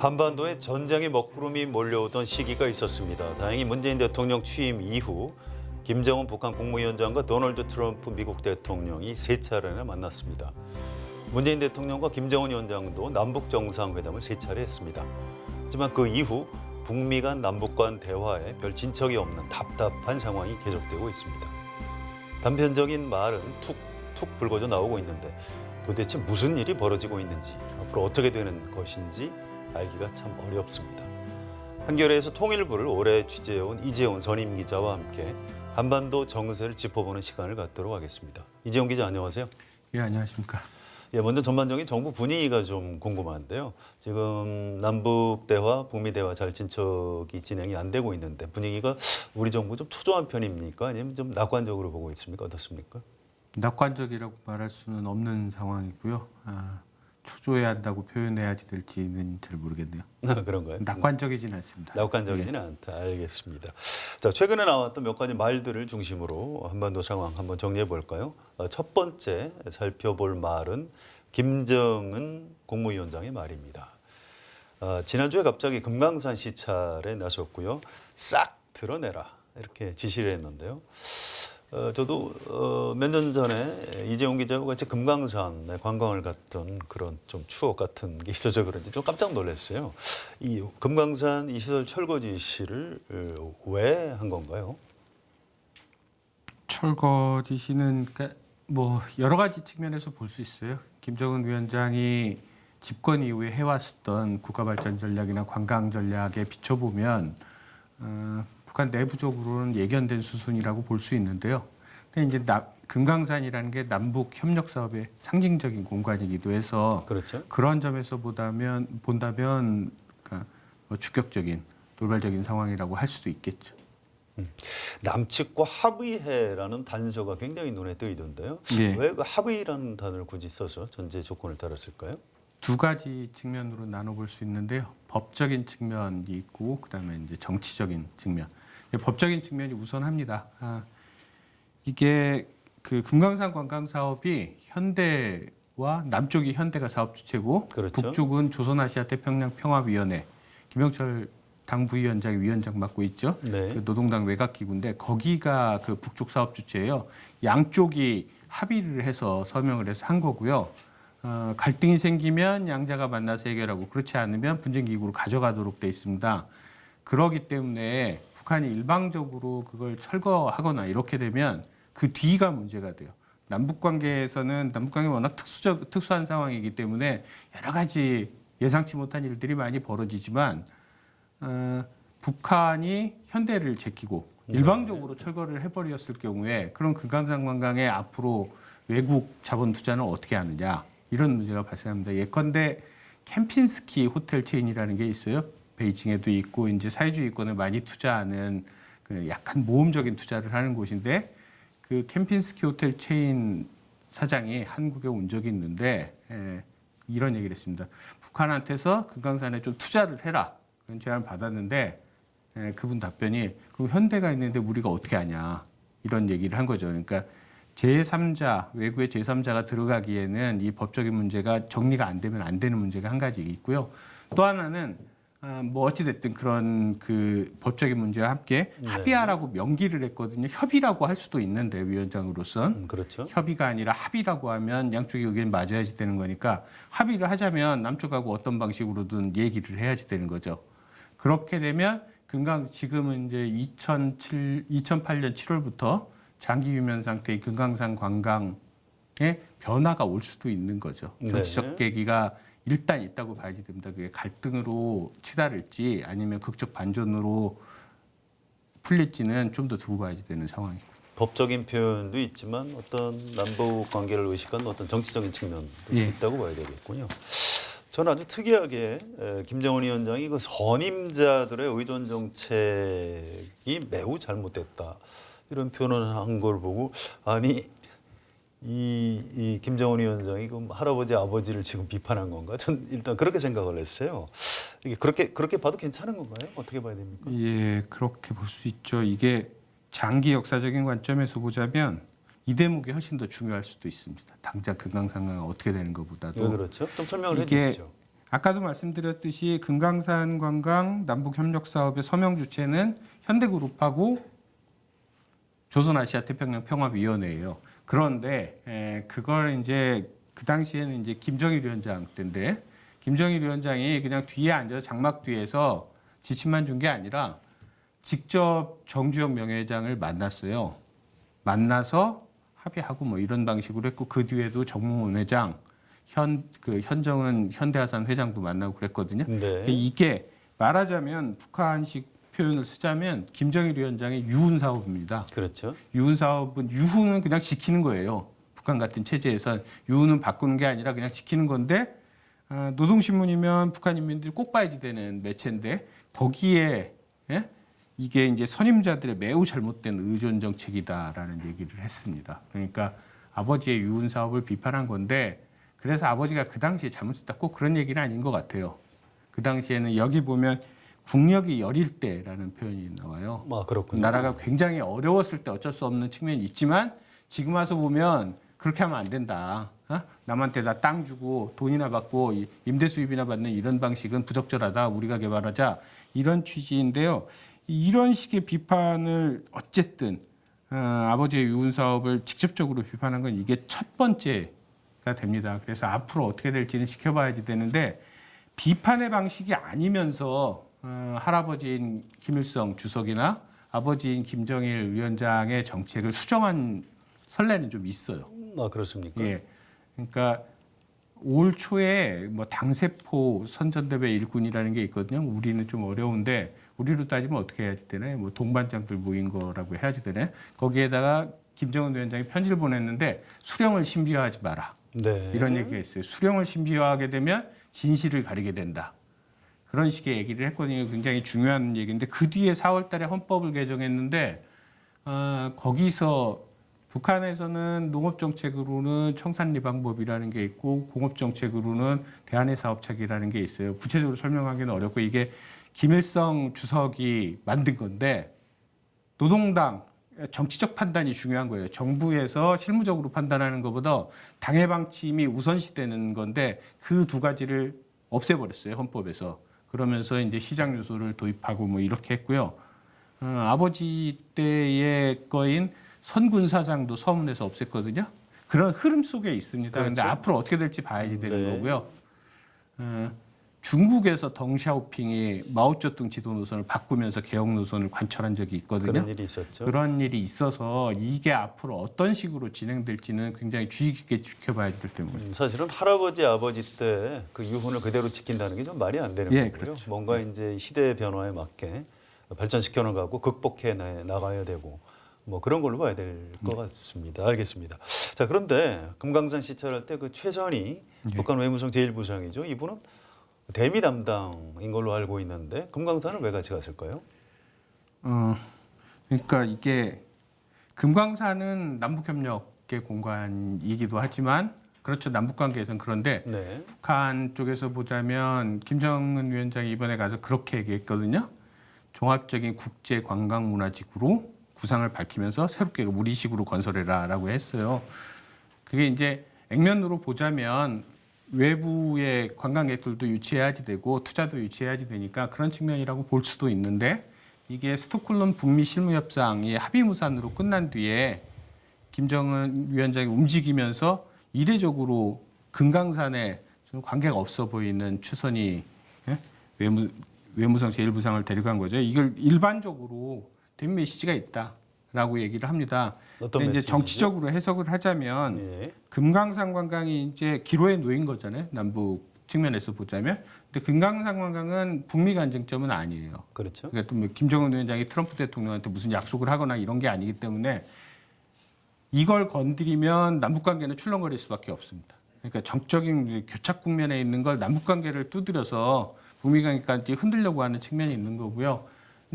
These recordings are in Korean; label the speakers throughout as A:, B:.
A: 한반도에 전쟁의 먹구름이 몰려오던 시기가 있었습니다. 다행히 문재인 대통령 취임 이후 김정은 북한 국무위원장과 도널드 트럼프 미국 대통령이 세 차례나 만났습니다. 문재인 대통령과 김정은 위원장도 남북 정상회담을 세 차례 했습니다. 하지만 그 이후 북미 간 남북 간 대화에 별 진척이 없는 답답한 상황이 계속되고 있습니다. 단편적인 말은 툭툭 불거져 나오고 있는데 도대체 무슨 일이 벌어지고 있는지, 앞으로 어떻게 되는 것인지 알기가 참 어렵습니다. 한겨레에서 통일부를 오래 취재해온 이재훈 선임 기자와 함께 한반도 정세를 짚어보는 시간을 갖도록 하겠습니다. 이재훈 기자 안녕하세요.
B: 예, 안녕하십니까.
A: 예, 먼저 전반적인 정부 분위기가 좀 궁금한데요. 지금 남북 대화, 북미 대화 잘 진척이 진행이 안 되고 있는데 분위기가 우리 정부 좀 초조한 편입니까? 아니면 좀 낙관적으로 보고 있습니까? 어떻습니까?
B: 낙관적이라고 말할 수는 없는 상황이고요. 초조해야 한다고 표현해야 될지는 잘 모르겠네요.
A: 그런가요?
B: 낙관적이진 않습니다.
A: 낙관적이지는 않다. 알겠습니다. 자, 최근에 나왔던 몇 가지 말들을 중심으로 한반도 상황 한번 정리해 볼까요? 첫 번째 살펴볼 말은 김정은 국무위원장의 말입니다. 지난주에 갑자기 금강산 시찰에 나섰고요. 싹 드러내라 이렇게 지시를 했는데요. 저도 몇 년 전에 이재훈 기자와 같이 금강산에 관광을 갔던 그런 좀 추억 같은 게 있어서 그런지 좀 깜짝 놀랐어요. 이 금강산 이 시설 철거 지시를 왜 한 건가요?
B: 철거 지시는 그러니까 뭐 여러 가지 측면에서 볼 수 있어요. 김정은 위원장이 집권 이후에 해왔었던 국가발전 전략이나 관광 전략에 비춰보면 북한 내부적으로는 예견된 수순이라고 볼 수 있는데요. 근데 이제 금강산이라는 게 남북 협력 사업의 상징적인 공간이기도 해서
A: 그렇죠.
B: 그런 점에서 본다면 그러니까 주격적인 돌발적인 상황이라고 할 수도 있겠죠.
A: 남측과 합의해라는 단서가 굉장히 눈에 띄던데요.
B: 예.
A: 왜 그 합의라는 단어를 굳이 써서 전제 조건을 달았을까요?
B: 두 가지 측면으로 나눠볼 수 있는데요. 법적인 측면이 있고 그다음에 이제 정치적인 측면. 법적인 측면이 우선합니다. 이게 그 금강산 관광 사업이 현대와 남쪽이 현대가 사업 주체고
A: 그렇죠.
B: 북쪽은 조선아시아태평양 평화위원회 김영철 당 부위원장이 위원장 맡고 있죠.
A: 네.
B: 그 노동당 외곽기구인데 거기가 그 북쪽 사업 주체예요. 양쪽이 합의를 해서 서명을 해서 한 거고요. 갈등이 생기면 양자가 만나서 해결하고 그렇지 않으면 분쟁기구로 가져가도록 돼 있습니다. 그러기 때문에 북한이 일방적으로 그걸 철거하거나 이렇게 되면 그 뒤가 문제가 돼요. 남북관계에서는 남북관계 워낙 특수한 상황이기 때문에 여러 가지 예상치 못한 일들이 많이 벌어지지만 북한이 현대를 제끼고 일방적으로 철거를 해버렸을 경우에 그런 금강산 관광에 앞으로 외국 자본 투자는 어떻게 하느냐 이런 문제가 발생합니다. 예컨대 캠핀스키 호텔 체인이라는 게 있어요. 베이징에도 있고 이제 사회주의권을 많이 투자하는 그 약간 모험적인 투자를 하는 곳인데 그 캠핀스키 호텔 체인 사장이 한국에 온 적이 있는데 이런 얘기를 했습니다. 북한한테서 금강산에 좀 투자를 해라. 그런 제안을 받았는데 그분 답변이 그럼 현대가 있는데 우리가 어떻게 하냐 이런 얘기를 한 거죠. 그러니까 제3자, 외국의 제3자가 들어가기에는 이 법적인 문제가 정리가 안 되면 안 되는 문제가 한 가지 있고요. 또 하나는 뭐 어찌됐든 그런 그 법적인 문제와 함께 합의하라고 명기를 했거든요. 협의라고 할 수도 있는데 위원장으로선
A: 그렇죠.
B: 협의가 아니라 합의라고 하면 양쪽의 의견이 맞아야지 되는 거니까 합의를 하자면 남쪽하고 어떤 방식으로든 얘기를 해야지 되는 거죠. 그렇게 되면 지금은 이제 2008년 7월부터 장기 휴면 상태의 금강산 관광에 변화가 올 수도 있는 거죠. 정치적 계기가 일단 있다고 봐야지 됩니다. 그게 갈등으로 치달을지 아니면 극적 반전으로 풀릴지는 좀 더 두고 봐야지 되는 상황이고.
A: 법적인 표현도 있지만 어떤 남북 관계를 의식한 어떤 정치적인 측면도 있다고 봐야 되겠군요. 저는 아주 특이하게 김정은 위원장이 그 선임자들의 의존 정책이 매우 잘못됐다 이런 표현을 한 걸 보고 아니 이 김정은 위원장이 그 할아버지 아버지를 지금 비판한 건가? 전 일단 그렇게 생각을 했어요. 이게 그렇게 봐도 괜찮은 건가요? 어떻게 봐야 됩니까?
B: 예, 그렇게 볼 수 있죠. 이게 장기 역사적인 관점에서 보자면 이 대목이 훨씬 더 중요할 수도 있습니다. 당장 금강산강 어떻게 되는 것보다도
A: 그렇죠. 좀 설명을
B: 이게
A: 해주시죠.
B: 아까도 말씀드렸듯이 금강산 관광 남북 협력 사업의 서명 주체는 현대그룹하고 조선아시아태평양 평화위원회예요. 그런데 그걸 이제 그 당시에는 이제 김정일 위원장 때인데 김정일 위원장이 그냥 뒤에 앉아서 장막 뒤에서 지침만 준 게 아니라 직접 정주영 명예회장을 만났어요. 만나서 합의하고 뭐 이런 방식으로 했고 그 뒤에도 정몽원 회장, 현정은 현대아산 회장도 만나고 그랬거든요.
A: 네.
B: 이게 말하자면 북한식 표현을 쓰자면 김정일 위원장의 유훈 사업입니다.
A: 그렇죠.
B: 유훈 사업은 유훈은 그냥 지키는 거예요. 북한 같은 체제에선 유훈은 바꾸는 게 아니라 그냥 지키는 건데 노동신문이면 북한 인민들이 꼭 봐야지 되는 매체인데 거기에 이게 이제 선임자들의 매우 잘못된 의존 정책이다라는 얘기를 했습니다. 그러니까 아버지의 유훈 사업을 비판한 건데 그래서 아버지가 그 당시에 잘못했다 꼭 그런 얘기는 아닌 것 같아요. 그 당시에는 여기 보면 국력이 여릴 때라는 표현이 나와요.
A: 그렇군요.
B: 나라가 굉장히 어려웠을 때 어쩔 수 없는 측면이 있지만 지금 와서 보면 그렇게 하면 안 된다. 남한테 다 땅 주고 돈이나 받고 임대 수입이나 받는 이런 방식은 부적절하다. 우리가 개발하자. 이런 취지인데요. 이런 식의 비판을 어쨌든 아버지의 유훈 사업을 직접적으로 비판한 건 이게 첫 번째가 됩니다. 그래서 앞으로 어떻게 될지는 지켜봐야지 되는데 비판의 방식이 아니면서 할아버지인 김일성 주석이나 아버지인 김정일 위원장의 정책을 수정한 선례는 좀 있어요.
A: 그렇습니까?
B: 예. 그러니까 올 초에 뭐 당세포 선전대회 일군이라는 게 있거든요. 우리는 좀 어려운데 우리로 따지면 어떻게 해야지 되나요? 뭐 동반장들 모인 거라고 해야지 되나요? 거기에다가 김정은 위원장이 편지를 보냈는데 수령을 신비화하지 마라.
A: 네.
B: 이런 얘기가 있어요. 수령을 신비화하게 되면 진실을 가리게 된다. 그런 식의 얘기를 했거든요. 굉장히 중요한 얘기인데 그 뒤에 4월 달에 헌법을 개정했는데 거기서 북한에서는 농업정책으로는 청산리방법이라는 게 있고 공업정책으로는 대한해 사업책이라는 게 있어요. 구체적으로 설명하기는 어렵고 이게 김일성 주석이 만든 건데 노동당 정치적 판단이 중요한 거예요. 정부에서 실무적으로 판단하는 것보다 당의 방침이 우선시되는 건데 그 두 가지를 없애버렸어요. 헌법에서. 그러면서 이제 시장 요소를 도입하고 뭐 이렇게 했고요. 아버지 때의 거인 선군사상도 서문에서 없앴거든요. 그런 흐름 속에 있습니다. 그런데
A: 그렇죠.
B: 앞으로 어떻게 될지 봐야지 되는
A: 네.
B: 거고요. 중국에서 덩샤오핑이 마오쩌둥 지도 노선을 바꾸면서 개혁 노선을 관철한 적이 있거든요.
A: 그런 일이 있었죠.
B: 그런 일이 있어서 이게 앞으로 어떤 식으로 진행될지는 굉장히 주의 깊게 지켜봐야 될 때문에.
A: 사실은 할아버지 아버지 때 그 유훈을 그대로 지킨다는 게 좀 말이 안 되는
B: 예,
A: 거고요.
B: 그렇죠.
A: 뭔가 이제 시대의 변화에 맞게 발전시켜 나가고 극복해 나가야 되고 뭐 그런 걸로 봐야 될 것 같습니다. 알겠습니다. 자, 그런데 금강산 시찰할 때 그 최선희 북한 외무성 제1부상이죠. 이분은 대미 담당인 걸로 알고 있는데 금강산을 왜 같이 갔을까요?
B: 그러니까 이게 금강산은 남북협력의 공간이기도 하지만 그렇죠. 남북관계에서는 그런데
A: 네.
B: 북한 쪽에서 보자면 김정은 위원장이 이번에 가서 그렇게 얘기했거든요. 종합적인 국제관광문화지구로 구상을 밝히면서 새롭게 우리식으로 건설해라라고 했어요. 그게 이제 액면으로 보자면 외부의 관광객들도 유치해야지 되고 투자도 유치해야지 되니까 그런 측면이라고 볼 수도 있는데 이게 스톡홀름 북미 실무협상이 합의무산으로 끝난 뒤에 김정은 위원장이 움직이면서 이례적으로 금강산에 좀 관계가 없어 보이는 최선희 외무성 제1부상을 데려간 거죠. 이걸 일반적으로 대미 메시지가 있다라고 얘기를 합니다.
A: 어떤
B: 근데 이제
A: 메시지죠?
B: 정치적으로 해석을 하자면
A: 예.
B: 금강산 관광이 이제 기로에 놓인 거잖아요. 남북 측면에서 보자면. 근데 금강산 관광은 북미 간쟁점은 아니에요.
A: 그렇죠.
B: 그러니까 또 뭐 김정은 위원장이 트럼프 대통령한테 무슨 약속을 하거나 이런 게 아니기 때문에 이걸 건드리면 남북 관계는 출렁거릴 수밖에 없습니다. 그러니까 정적인 교착 국면에 있는 걸 남북 관계를 두드려서 북미 관계까지 흔들려고 하는 측면이 있는 거고요.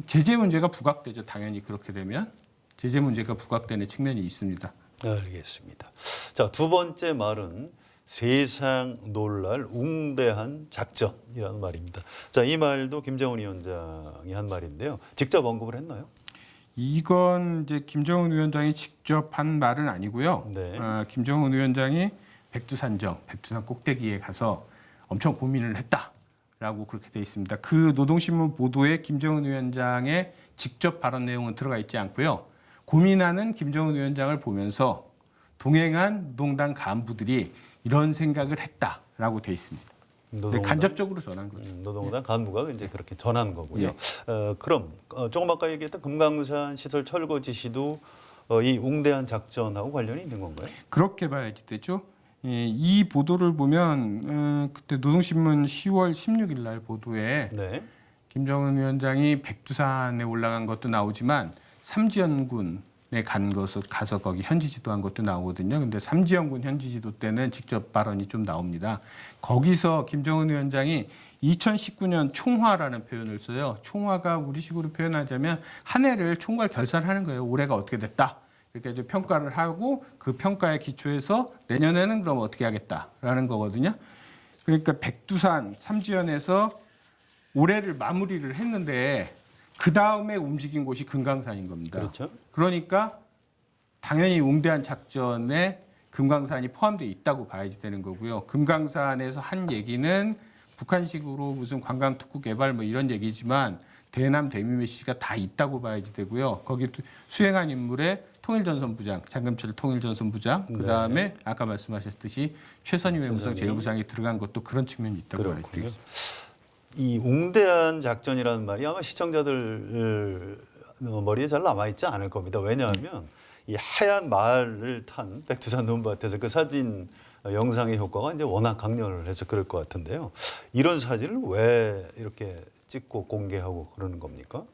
B: 제재 문제가 부각되죠. 당연히 그렇게 되면 제재 문제가 부각되는 측면이 있습니다.
A: 알겠습니다. 자, 두 번째 말은 세상 놀랄 웅대한 작전이라는 말입니다. 자, 이 말도 김정은 위원장이 한 말인데요. 직접 언급을 했나요?
B: 이건 이제 김정은 위원장이 직접 한 말은 아니고요.
A: 네.
B: 김정은 위원장이 백두산 꼭대기에 가서 엄청 고민을 했다라고 그렇게 돼 있습니다. 그 노동신문 보도에 김정은 위원장의 직접 발언 내용은 들어가 있지 않고요. 고민하는 김정은 위원장을 보면서 동행한 노동당 간부들이 이런 생각을 했다라고 돼 있습니다. 간접적으로 전한 거죠.
A: 노동당 간부가 이제 그렇게 전한 거고요.
B: 예.
A: 그럼 조금 아까 얘기했던 금강산 시설 철거 지시도 이 웅대한 작전하고 관련이 있는 건가요?
B: 그렇게 봐야지 되죠. 이 보도를 보면 그때 노동신문 10월 16일 날 보도에
A: 네.
B: 김정은 위원장이 백두산에 올라간 것도 나오지만 삼지연군에 가서 거기 현지 지도한 것도 나오거든요. 근데 삼지연군 현지 지도 때는 직접 발언이 좀 나옵니다. 거기서 김정은 위원장이 2019년 총화라는 표현을 써요. 총화가 우리식으로 표현하자면 한 해를 총괄 결산하는 거예요. 올해가 어떻게 됐다. 이렇게 이제 평가를 하고 그 평가에 기초해서 내년에는 그럼 어떻게 하겠다라는 거거든요. 그러니까 백두산 삼지연에서 올해를 마무리를 했는데 그 다음에 움직인 곳이 금강산인 겁니다.
A: 그렇죠.
B: 그러니까 당연히 웅대한 작전에 금강산이 포함되어 있다고 봐야지 되는 거고요. 금강산에서 한 얘기는 북한식으로 무슨 관광특구 개발 뭐 이런 얘기지만 대남 대미메시가 다 있다고 봐야지 되고요. 거기 수행한 인물의 통일전선부장, 장금철 통일전선부장, 그 다음에 아까 말씀하셨듯이 최선희 외무성 제일부상이 들어간 것도 그런 측면이 있다고 봐야지 되겠습니다.
A: 이 웅대한 작전이라는 말이 아마 시청자들 머리에 잘 남아있지 않을 겁니다. 왜냐하면 이 하얀 말을 탄 백두산 눈밭에서 그 사진 영상의 효과가 이제 워낙 강렬을 해서 그럴 것 같은데요. 이런 사진을 왜 이렇게 찍고 공개하고 그러는 겁니까?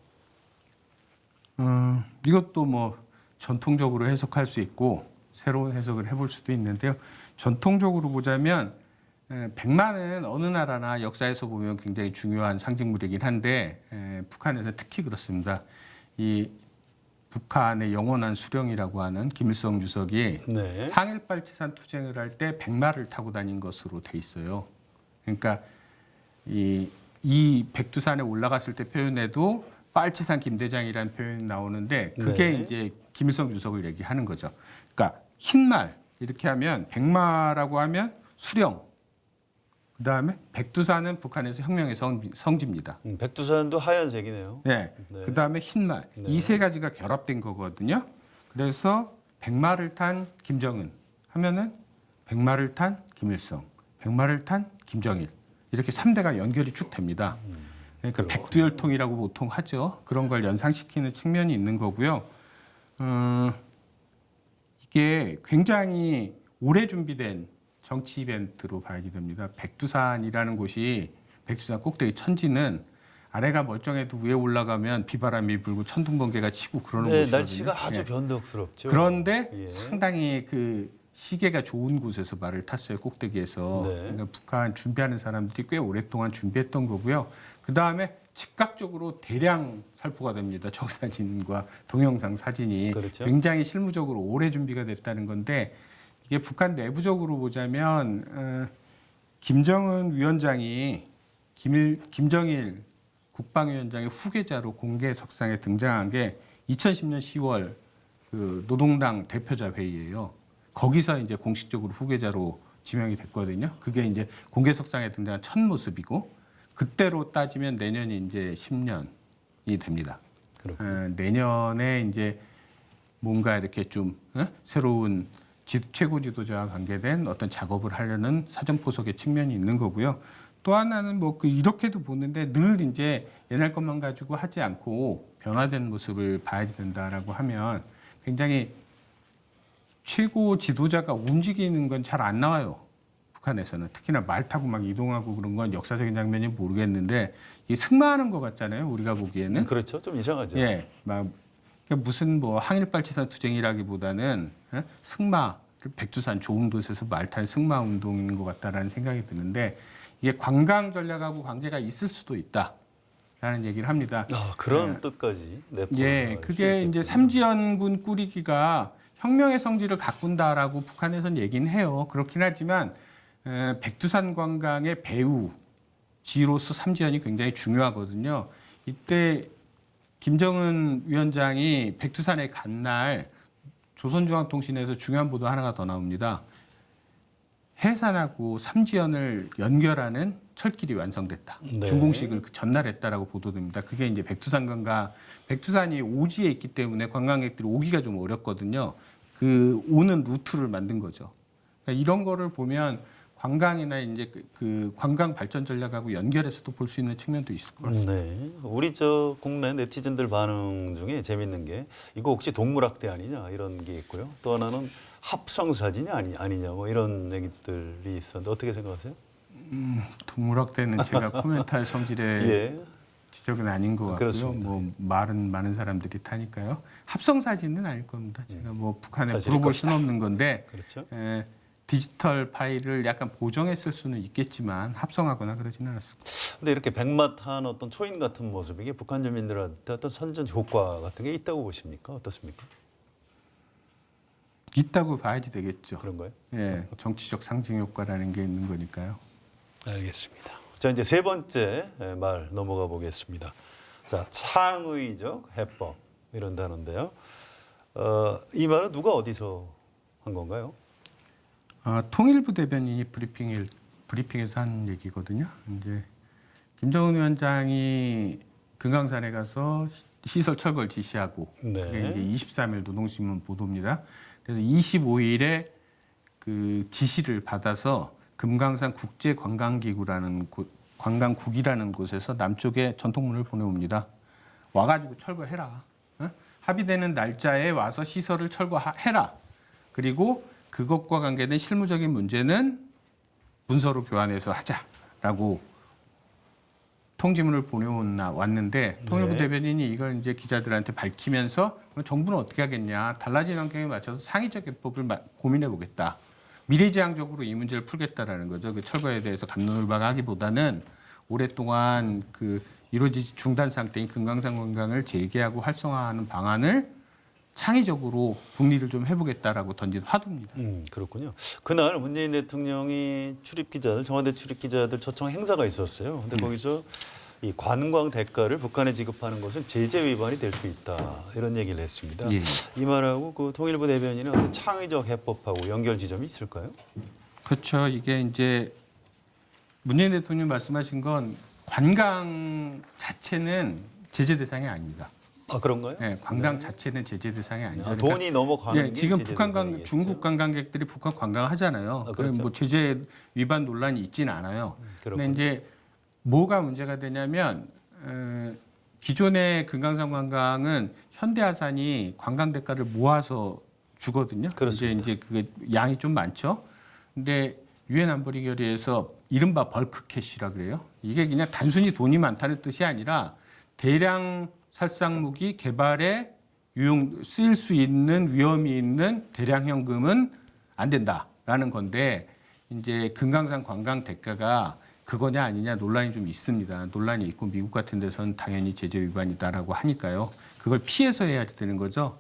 B: 이것도 뭐 전통적으로 해석할 수 있고 새로운 해석을 해볼 수도 있는데요. 전통적으로 보자면 백마는 어느 나라나 역사에서 보면 굉장히 중요한 상징물이긴 한데 북한에서 특히 그렇습니다. 이 북한의 영원한 수령이라고 하는 김일성 주석이
A: 네.
B: 항일빨치산 투쟁을 할 때 백마를 타고 다닌 것으로 돼 있어요. 그러니까 이 백두산에 올라갔을 때 표현에도 빨치산 김대장이라는 표현이 나오는데 그게
A: 네.
B: 이제 김일성 주석을 얘기하는 거죠. 그러니까 흰말 이렇게 하면 백마라고 하면 수령. 그다음에 백두산은 북한에서 혁명의 성지입니다.
A: 백두산도 하얀색이네요.
B: 네.
A: 네.
B: 그다음에 흰말.
A: 네.
B: 이 세 가지가 결합된 거거든요. 그래서 백마를 탄 김정은 하면은 백마를 탄 김일성, 백마를 탄 김정일. 이렇게 3대가 연결이 쭉 됩니다. 그러니까 백두혈통이라고 보통 하죠. 그런 걸 연상시키는 측면이 있는 거고요. 이게 굉장히 오래 준비된 정치 이벤트로 봐야지 됩니다. 백두산이라는 곳이 백두산 꼭대기 천지는 아래가 멀쩡해도 위에 올라가면 비바람이 불고 천둥번개가 치고 그러는
A: 네,
B: 곳이거든요.
A: 날씨가 아주 변덕스럽죠.
B: 그런데
A: 예.
B: 상당히 그 시계가 좋은 곳에서 말을 탔어요. 꼭대기에서.
A: 네.
B: 그러니까 북한 준비하는 사람들이 꽤 오랫동안 준비했던 거고요. 그 다음에 즉각적으로 대량 살포가 됩니다. 정사진과 동영상 사진이
A: 그렇죠.
B: 굉장히 실무적으로 오래 준비가 됐다는 건데 이게 북한 내부적으로 보자면 김정은 위원장이 김정일 국방위원장의 후계자로 공개석상에 등장한 게 2010년 10월 그 노동당 대표자 회의예요. 거기서 이제 공식적으로 후계자로 지명이 됐거든요. 그게 이제 공개석상에 등장한 첫 모습이고 그때로 따지면 내년이 이제 10년이 됩니다. 내년에 이제 뭔가 이렇게 좀 새로운 최고 지도자와 관계된 어떤 작업을 하려는 사전포석의 측면이 있는 거고요. 또 하나는 뭐 이렇게도 보는데 늘 이제 옛날 것만 가지고 하지 않고 변화된 모습을 봐야지 된다라고 하면 굉장히 최고 지도자가 움직이는 건 잘 안 나와요. 북한에서는 특히나 말 타고 막 이동하고 그런 건 역사적인 장면이 모르겠는데 이게 승마하는 것 같잖아요. 우리가 보기에는.
A: 그렇죠. 좀 이상하죠.
B: 예, 막 그러니까 무슨 뭐 항일빨치산 투쟁이라기보다는 승마 백두산 좋은 곳에서 말 타는 승마 운동인 것 같다라는 생각이 드는데 이게 관광 전략하고 관계가 있을 수도 있다라는 얘기를 합니다.
A: 그런 뜻까지.
B: 예, 그게 이제 삼지연군 꾸리기가 혁명의 성질을 가꾼다라고 북한에서는 얘기는 해요. 그렇긴 하지만 백두산 관광의 배후지로서 삼지연이 굉장히 중요하거든요. 이때 김정은 위원장이 백두산에 간 날 조선중앙통신에서 중요한 보도 하나가 더 나옵니다. 해산하고 삼지연을 연결하는 철길이 완성됐다.
A: 네.
B: 준공식을 그 전날 했다라고 보도됩니다. 그게 이제 백두산관과 백두산이 오지에 있기 때문에 관광객들이 오기가 좀 어렵거든요. 그 오는 루트를 만든 거죠. 그러니까 이런 거를 보면 관광이나 이제 그 관광 발전 전략하고 연결해서도 볼 수 있는 측면도 있을 것 같습니다.
A: 네. 우리 저 국내 네티즌들 반응 중에 재밌는 게 이거 혹시 동물학대 아니냐 이런 게 있고요. 또 하나는 합성 사진이 아니냐 뭐 이런 얘기들이 있었는데 어떻게 생각하세요?
B: 동물학대는 제가 코멘트할 성질의
A: 예.
B: 지적은 아닌 것 같고요.
A: 그렇습니다.
B: 뭐 말은 많은 사람들이 타니까요. 합성 사진은 아닐 겁니다. 제가 뭐 북한에
A: 사실일
B: 물어볼
A: 것이다.
B: 수는 없는 건데
A: 그렇죠.
B: 디지털 파일을 약간 보정했을 수는 있겠지만 합성하거나 그러지는 않았습니다.
A: 근데 이렇게 백마탄 어떤 초인 같은 모습 이게 북한 주민들한테 어떤 선전 효과 같은 게 있다고 보십니까? 어떻습니까?
B: 있다고 봐야지 되겠죠.
A: 그런가요?
B: 예, 정치적 상징 효과라는 게 있는 거니까요.
A: 알겠습니다. 자 이제 세 번째 말 넘어가 보겠습니다. 자 창의적 해법 이런 단어인데요. 이 말은 누가 어디서 한 건가요?
B: 통일부 대변인이 브리핑에서 한 얘기거든요. 이제 김정은 위원장이 금강산에 가서 시설 철거를 지시하고
A: 네.
B: 그게 이제 23일 노동신문 보도입니다. 그래서 25일에 그 지시를 받아서 금강산 국제관광기구라는 관광국이라는 곳에서 남쪽에 전통문을 보내옵니다. 와가지고 철거해라. 합의되는 날짜에 와서 시설을 철거해라. 그리고 그것과 관계된 실무적인 문제는 문서로 교환해서 하자라고 통지문을 왔는데 통일부
A: 네.
B: 대변인이 이걸 이제 기자들한테 밝히면서 정부는 어떻게 하겠냐. 달라진 환경에 맞춰서 상위적 해법을 고민해 보겠다. 미래지향적으로 이 문제를 풀겠다라는 거죠. 그 철거에 대해서 갑론을박하기보다는 오랫동안 그 이루어지지 중단 상태인 금강산 관광을 재개하고 활성화하는 방안을 창의적으로 국리를 좀 해보겠다라고 던진 화두입니다.
A: 그렇군요. 그날 문재인 대통령이 청와대 출입 기자들 초청 행사가 있었어요. 근데 거기서 이 관광 대가를 북한에 지급하는 것은 제재 위반이 될 수 있다 이런 얘기를 했습니다.
B: 예.
A: 이 말하고 그 통일부 대변인은 어떤 창의적 해법하고 연결 지점이 있을까요?
B: 그렇죠. 이게 이제 문재인 대통령 말씀하신 건 관광 자체는 제재 대상이 아닙니다.
A: 아 그런가요?
B: 네, 관광 자체는 제재 대상이 아니죠.
A: 돈이 넘어가는 게
B: 지금
A: 제재
B: 북한
A: 대상이겠죠.
B: 중국 관광객들이 북한 관광하잖아요.
A: 그렇죠.
B: 그럼 뭐 제재 위반 논란이 있지는 않아요.
A: 그렇군요.
B: 근데 이제 뭐가 문제가 되냐면 기존의 금강산 관광은 현대아산이 관광 대가를 모아서 주거든요.
A: 그렇습니다.
B: 이제 그게 양이 좀 많죠. 근데 유엔 안보리 결의에서 이른바 벌크 캐시라 그래요. 이게 그냥 단순히 돈이 많다는 뜻이 아니라 대량 살상 무기 개발에 쓰일 수 있는 위험이 있는 대량 현금은 안 된다라는 건데 이제 금강산 관광 대가가 그거냐 아니냐 논란이 좀 있습니다. 논란이 있고 미국 같은 데서는 당연히 제재 위반이다라고 하니까요. 그걸 피해서 해야 되는 거죠.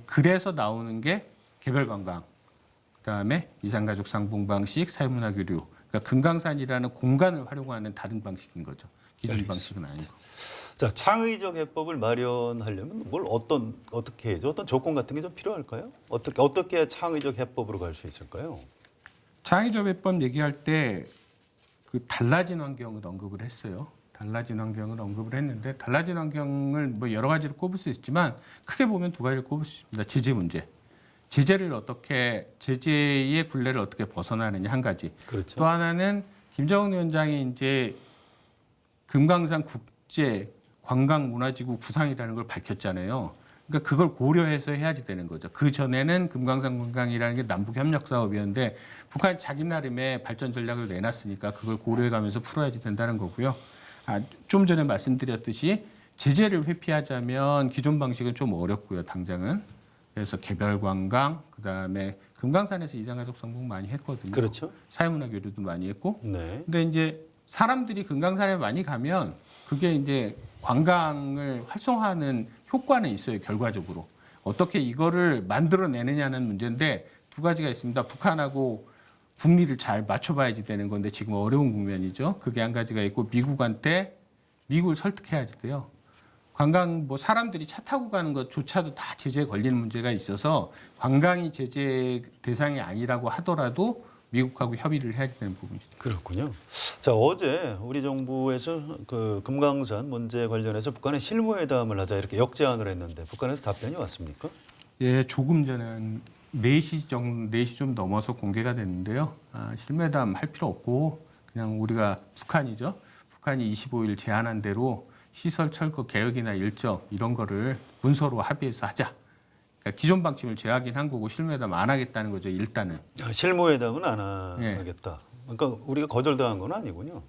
B: 그래서 나오는 게 개별 관광, 그다음에 이산가족 상봉 방식, 사회문화 교류. 그러니까 금강산이라는 공간을 활용하는 다른 방식인 거죠. 기존 방식은 아니고.
A: 자 창의적 해법을 마련하려면 어떻게 해야죠? 어떤 조건 같은 게 좀 필요할까요? 어떻게 해야 창의적 해법으로 갈 수 있을까요?
B: 창의적 해법 얘기할 때 그 달라진 환경을 언급을 했어요. 달라진 환경을 언급을 했는데 달라진 환경을 뭐 여러 가지로 꼽을 수 있지만 크게 보면 두 가지를 꼽을 수 있습니다. 제재 문제. 제재의 굴레를 어떻게 벗어나느냐 한 가지.
A: 그렇죠.
B: 또 하나는 김정은 위원장이 이제 금강산 국제 관광문화지구 구상이라는 걸 밝혔잖아요. 그러니까 그걸 고려해서 해야지 되는 거죠. 그 전에는 금강산 관광이라는 게 남북 협력 사업이었는데 북한이 자기 나름의 발전 전략을 내놨으니까 그걸 고려해가면서 풀어야지 된다는 거고요. 좀 전에 말씀드렸듯이 제재를 회피하자면 기존 방식은 좀 어렵고요. 당장은. 그래서 개별 관광, 그다음에 금강산에서 이산가족 상봉 많이 했거든요.
A: 그렇죠.
B: 사회문화 교류도 많이 했고.
A: 네.
B: 근데 이제 사람들이 금강산에 많이 가면 그게 이제 관광을 활성화하는 효과는 있어요. 결과적으로. 어떻게 이거를 만들어내느냐는 문제인데 두 가지가 있습니다. 북한하고 국리를 잘 맞춰봐야지 되는 건데 지금 어려운 국면이죠. 그게 한 가지가 있고 미국을 설득해야지 돼요. 관광 뭐 사람들이 차 타고 가는 것조차도 다 제재에 걸리는 문제가 있어서 관광이 제재 대상이 아니라고 하더라도 미국하고 협의를 해야 되는 부분이죠.
A: 그렇군요. 자, 어제 우리 정부에서 그 금강산 문제 관련해서 북한의 실무회담을 하자 이렇게 역제안을 했는데 북한에서 답변이 왔습니까?
B: 예, 조금 전에 한 4시 정도, 4시 좀 넘어서 공개가 됐는데요. 실무회담 할 필요 없고 그냥 우리가 북한이죠. 북한이 25일 제안한 대로 시설 철거 개혁이나 일정 이런 거를 문서로 합의해서 하자. 그러니까 기존 방침을 재확인한 거고 실무회담 안 하겠다는 거죠. 일단은.
A: 실무회담은 안
B: 예.
A: 하겠다. 그러니까 우리가 거절당한 건 아니군요.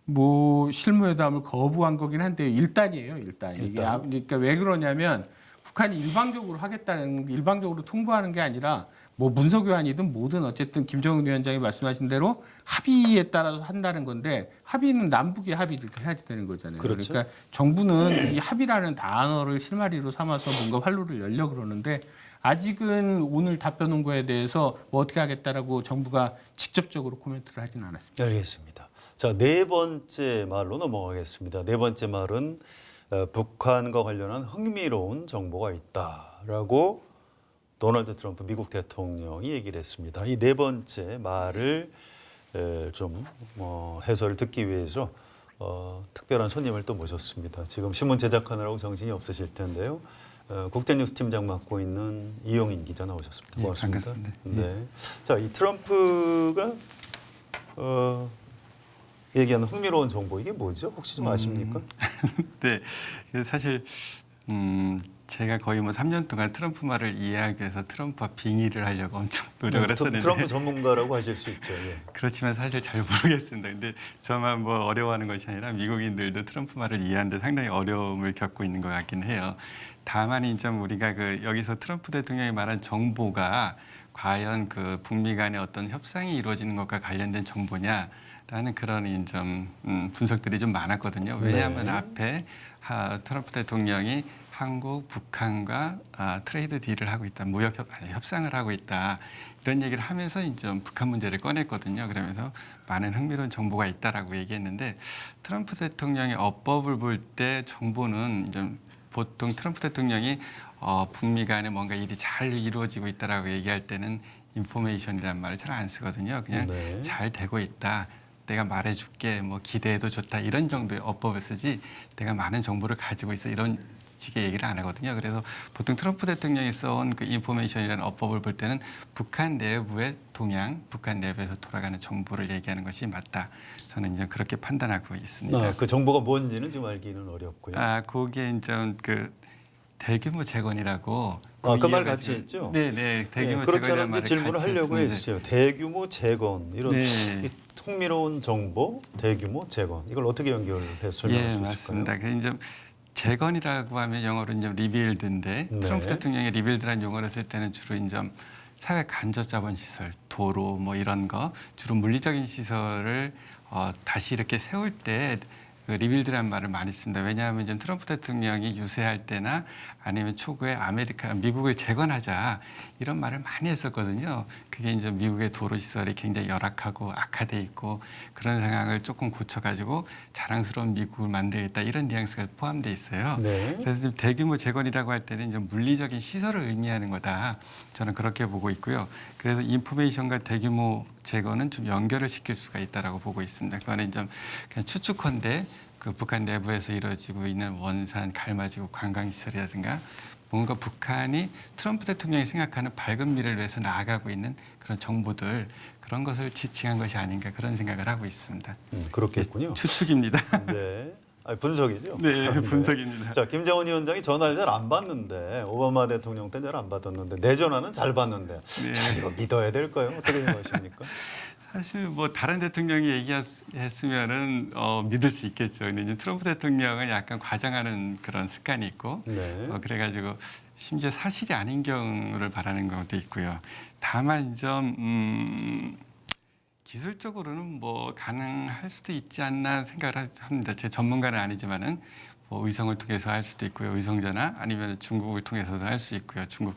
B: 뭐 실무회담을 거부한 거긴 한데 일단이에요. 일단. 이게
A: 일단.
B: 그러니까 왜 그러냐면 북한이 일방적으로 통보하는 게 아니라 뭐 문서 교환이든 뭐든 어쨌든 김정은 위원장이 말씀하신 대로 합의에 따라서 한다는 건데 합의는 남북이 합의를 해야 되는 거잖아요.
A: 그렇죠.
B: 그러니까 정부는 이 합의라는 단어를 실마리로 삼아서 뭔가 활로를 열려 그러는데 아직은 오늘 답변 온 거에 대해서 뭐 어떻게 하겠다라고 정부가 직접적으로 코멘트를 하지는 않았습니다.
A: 알겠습니다. 자, 네 번째 말로 넘어가겠습니다. 네 번째 말은 북한과 관련한 흥미로운 정보가 있다라고 도널드 트럼프 미국 대통령이 얘기를 했습니다. 이 네 번째 말을 좀 해설을 듣기 위해서 특별한 손님을 또 모셨습니다. 지금 신문 제작하느라고 정신이 없으실 텐데요. 국제뉴스 팀장 맡고 있는 이용인 기자 나오셨습니다. 고맙습니다.
C: 반갑습니다.
A: 네. 자, 이 트럼프가 얘기하는 흥미로운 정보 이게 뭐죠? 혹시 좀 아십니까?
C: 네, 사실 제가 거의 뭐 3년 동안 트럼프 말을 이해하기 위해서 트럼프와 빙의를 하려고 엄청 노력을 했었는데
A: 트럼프 전문가라고 하실 수 있죠. 예.
C: 그렇지만 사실 잘 모르겠습니다. 근데 저만 뭐 어려워하는 것이 아니라 미국인들도 트럼프 말을 이해하는데 상당히 어려움을 겪고 있는 것 같긴 해요. 다만 이제 우리가 여기서 트럼프 대통령이 말한 정보가 과연 그 북미 간의 어떤 협상이 이루어지는 것과 관련된 정보냐? 라는 그런 좀 분석들이 좀 많았거든요. 왜냐하면
A: 네.
C: 앞에 트럼프 대통령이 한국, 북한과 트레이드 딜을 하고 있다, 무역 협상을 하고 있다 이런 얘기를 하면서 이제 북한 문제를 꺼냈거든요. 그러면서 많은 흥미로운 정보가 있다라고 얘기했는데 트럼프 대통령의 어법을 볼 때 정보는 이제 보통 트럼프 대통령이 북미 간에 뭔가 일이 잘 이루어지고 있다라고 얘기할 때는 인포메이션이라는 말을 잘 안 쓰거든요. 그냥
A: 네.
C: 잘 되고 있다. 내가 말해줄게, 뭐 기대해도 좋다 이런 정도의 어법을 쓰지 내가 많은 정보를 가지고 있어 이런 식의 얘기를 안 하거든요. 그래서 보통 트럼프 대통령이 써온 그 인포메이션이라는 어법을 볼 때는 북한 내부의 동향, 북한 내부에서 돌아가는 정보를 얘기하는 것이 맞다. 저는 이제 그렇게 판단하고 있습니다.
A: 그 정보가 뭔지는 좀 알기는 어렵고요.
C: 거기에 이제 그 대규모 재건이라고
A: 그 말 같이 했죠?
C: 네, 대규모
A: 그렇지
C: 재건이라는
A: 않은데
C: 말을
A: 질문을
C: 같이
A: 하려고
C: 했습니다.
A: 했어요. 대규모 재건 이런
C: 네.
A: 이 흥미로운 정보, 대규모 재건 이걸 어떻게 연결해서 설명할 수 있을까요?
C: 맞습니다. 그 이제 재건이라고 하면 영어로 이제 리빌드인데
A: 네.
C: 트럼프 대통령이 리빌드라는 용어를 쓸 때는 주로 이제 사회 간접 자본 시설, 도로 뭐 이런 거 주로 물리적인 시설을 다시 이렇게 세울 때 그 리빌드라는 말을 많이 씁니다. 왜냐하면 이제 트럼프 대통령이 유세할 때나 아니면 초기에 미국을 재건하자 이런 말을 많이 했었거든요. 그게 이제 미국의 도로 시설이 굉장히 열악하고 악화돼 있고 그런 상황을 조금 고쳐가지고 자랑스러운 미국을 만들겠다 이런 뉘앙스가 포함돼 있어요.
A: 네.
C: 그래서 지금 대규모 재건이라고 할 때는 이제 물리적인 시설을 의미하는 거다. 저는 그렇게 보고 있고요. 그래서 인포메이션과 대규모 재건은 좀 연결을 시킬 수가 있다라고 보고 있습니다. 그거는 좀 그냥 추측컨대 그 북한 내부에서 이루어지고 있는 원산, 갈마지구 관광시설이라든가 뭔가 북한이 트럼프 대통령이 생각하는 밝은 미래를 위해서 나아가고 있는 그런 정보들 그런 것을 지칭한 것이 아닌가 그런 생각을 하고 있습니다.
A: 그렇겠군요.
C: 추측입니다.
A: 네. 분석이죠.
C: 네, 분석입니다.
A: 자, 김정은 위원장이 전화를 잘 안 받는데 오바마 대통령 때 잘 안 받았는데 내 전화는 잘 받는데
C: 네.
A: 자, 이거 믿어야 될까요? 어떻게 생각하십니까?
C: 사실 뭐 다른 대통령이 얘기했으면은 믿을 수 있겠죠. 근데 이제 트럼프 대통령은 약간 과장하는 그런 습관이 있고,
A: 네.
C: 그래가지고 심지어 사실이 아닌 경우를 바라는 것도 있고요. 다만 좀 기술적으로는 뭐 가능할 수도 있지 않나 생각을 합니다. 제 전문가는 아니지만은 뭐 의성을 통해서 할 수도 있고요. 의성전화 아니면 중국을 통해서도 할 수 있고요. 중국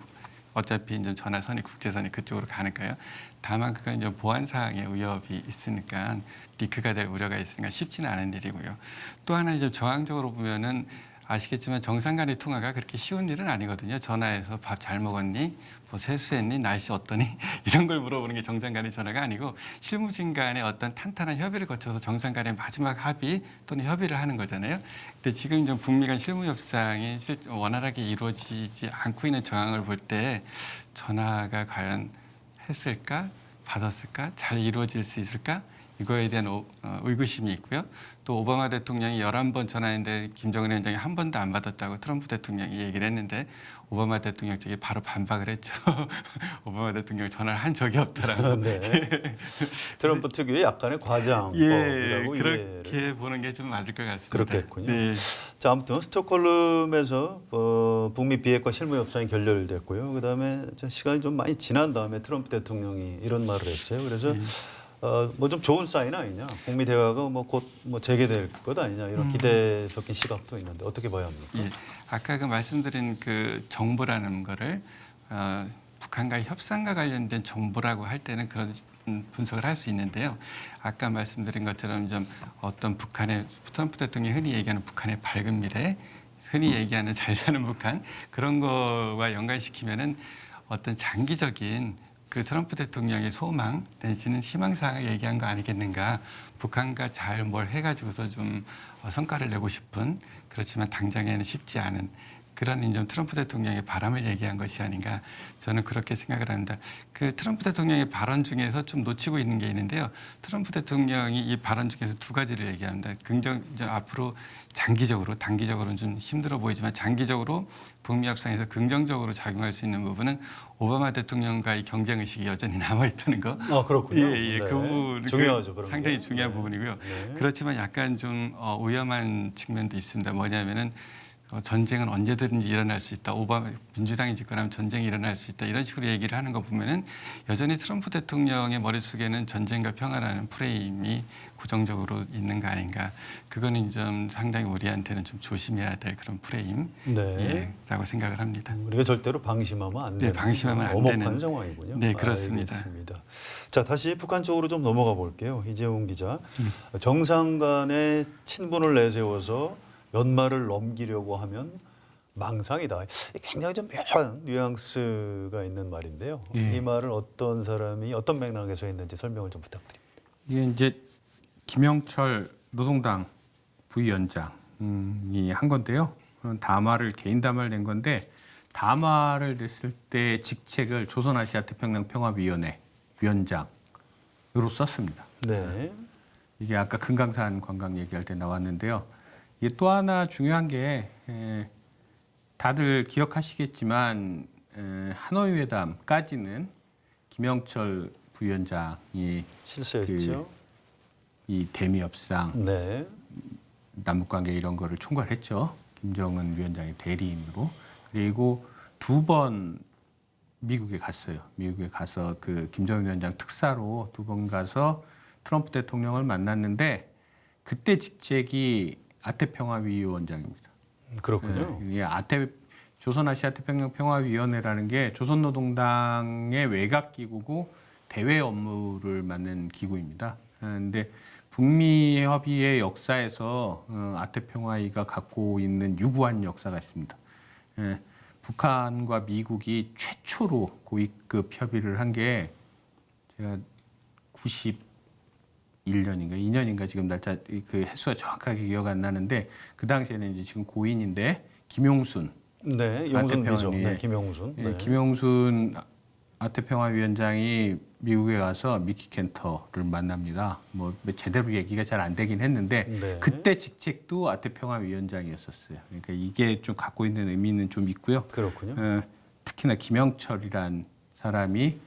C: 어차피 이제 전화선이 국제선이 그쪽으로 가니까요. 다만 그건 이제 보안 사항의 위협이 있으니까 리크가 될 우려가 있으니까 쉽지는 않은 일이고요. 또 하나 이제 저항적으로 보면은 아시겠지만 정상 간의 통화가 그렇게 쉬운 일은 아니거든요. 전화해서 밥 잘 먹었니? 뭐 세수했니? 날씨 어떠니? 이런 걸 물어보는 게 정상 간의 전화가 아니고 실무진 간의 어떤 탄탄한 협의를 거쳐서 정상 간의 마지막 합의 또는 협의를 하는 거잖아요. 근데 지금 좀 북미 간 실무 협상이 원활하게 이루어지지 않고 있는 정황을 볼 때 전화가 과연 했을까? 받았을까? 잘 이루어질 수 있을까? 이거에 대한 의구심이 있고요. 또 오바마 대통령이 11번 전화했는데 김정은 위원장이 한 번도 안 받았다고 트럼프 대통령이 얘기를 했는데 오바마 대통령 측이 바로 반박을 했죠. 오바마 대통령 전화를 한 적이 없다라고.
A: 네. 트럼프 특유의 약간의 과장법이라고
C: 예,
A: 이해를.
C: 그렇게 보는 게 좀 맞을 것 같습니다.
A: 그렇겠군요.
C: 네.
A: 자, 아무튼 스톡홀름에서 북미 비핵화 실무 협상이 결렬됐고요. 그다음에 시간이 좀 많이 지난 다음에 트럼프 대통령이 이런 말을 했어요. 그래서 뭐 좀 좋은 사인 아니냐? 북미 대화가 뭐 곧 뭐 재개될 것 아니냐? 이런 기대 섞인 시각도 있는데 어떻게 봐야 합니까?
C: 예, 아까 그 말씀드린 그 정보라는 거를 북한과의 협상과 관련된 정보라고 할 때는 그런 분석을 할 수 있는데요. 아까 말씀드린 것처럼 좀 어떤 북한의 트럼프 대통령이 흔히 얘기하는 북한의 밝은 미래, 흔히 얘기하는 잘 사는 북한 그런 거와 연관시키면은 어떤 장기적인 그 트럼프 대통령의 소망 내지는 희망사항을 얘기한 거 아니겠는가. 북한과 잘 뭘 해가지고서 좀 성과를 내고 싶은 그렇지만 당장에는 쉽지 않은 그런 인좀 트럼프 대통령의 바람을 얘기한 것이 아닌가 저는 그렇게 생각을 합니다. 그 트럼프 대통령의 발언 중에서 좀 놓치고 있는 게 있는데요. 트럼프 대통령이 이 발언 중에서 두 가지를 얘기합니다. 앞으로 장기적으로 단기적으로는 좀 힘들어 보이지만 장기적으로 북미 협상에서 긍정적으로 작용할 수 있는 부분은 오바마 대통령과의 경쟁 의식이 여전히 남아 있다는 거.
A: 그렇군요.
C: 예,
A: 네.
C: 그 부분
A: 중요하죠. 그런
C: 상당히
A: 게.
C: 중요한
A: 네.
C: 부분이고요.
A: 네.
C: 그렇지만 약간 좀 위험한 측면도 있습니다. 뭐냐면은 전쟁은 언제든지 일어날 수 있다. 오바마 민주당이 집권하면 전쟁이 일어날 수 있다. 이런 식으로 얘기를 하는 거 보면은 여전히 트럼프 대통령의 머릿속에는 전쟁과 평화라는 프레임이 고정적으로 있는 거 아닌가. 그거는 좀 상당히 우리한테는 좀 조심해야 될 그런 프레임이라고 생각을 합니다.
A: 우리가 절대로 방심하면 안 되는
C: 방심하면 안
A: 엄혹한
C: 되는.
A: 상황이군요.
C: 네, 그렇습니다.
A: 알겠습니다. 자, 다시 북한 쪽으로 좀 넘어가 볼게요. 이재용 기자. 정상 간의 친분을 내세워서 연말을 넘기려고 하면 망상이다. 굉장히 좀 묘한 뉘앙스가 있는 말인데요.
B: 예.
A: 이 말을 어떤 사람이 어떤 맥락에서 했는지 설명을 좀 부탁드립니다.
B: 이게 이제 김영철 노동당 부위원장이 한 건데요. 담화를 개인 담화를 낸 건데 담화를 냈을 때 직책을 조선아시아태평양 평화위원회 위원장으로 썼습니다.
A: 네.
B: 이게 아까 금강산 관광 얘기할 때 나왔는데요. 이게 또 하나 중요한 게 다들 기억하시겠지만 하노이 회담까지는 김영철 부위원장이
A: 실세였죠.
B: 이 대미 협상,
A: 네.
B: 남북 관계 이런 거를 총괄했죠. 김정은 위원장의 대리인으로. 그리고 2번 미국에 갔어요. 미국에 가서 그 김정은 위원장 특사로 2번 가서 트럼프 대통령을 만났는데 그때 직책이 아태평화위원장입니다.
A: 그렇군요.
B: 예, 조선아시아태평양 평화위원회라는 게 조선노동당의 외곽기구고 대외 업무를 맡는 기구입니다. 그런데 북미 협의의 역사에서 아태평화위가 갖고 있는 유구한 역사가 있습니다. 북한과 미국이 최초로 고위급 협의를 한 게 제가 91년인가 2년인가 지금 날짜 그 횟수가 정확하게 기억 안 나는데 그 당시에는 이제 지금 고인인데 김용순
A: 네, 용순 비죠.
B: 아태평화위.
A: 네, 김용순.
B: 예,
A: 네.
B: 김용순 아태평화위원장이 미국에 가서 미키 켄터를 만납니다. 뭐 제대로 얘기가 잘 안 되긴 했는데
A: 네.
B: 그때 직책도 아태평화위원장이었었어요. 그러니까 이게 좀 갖고 있는 의미는 좀 있고요.
A: 그렇군요.
B: 특히나 김영철이란 사람이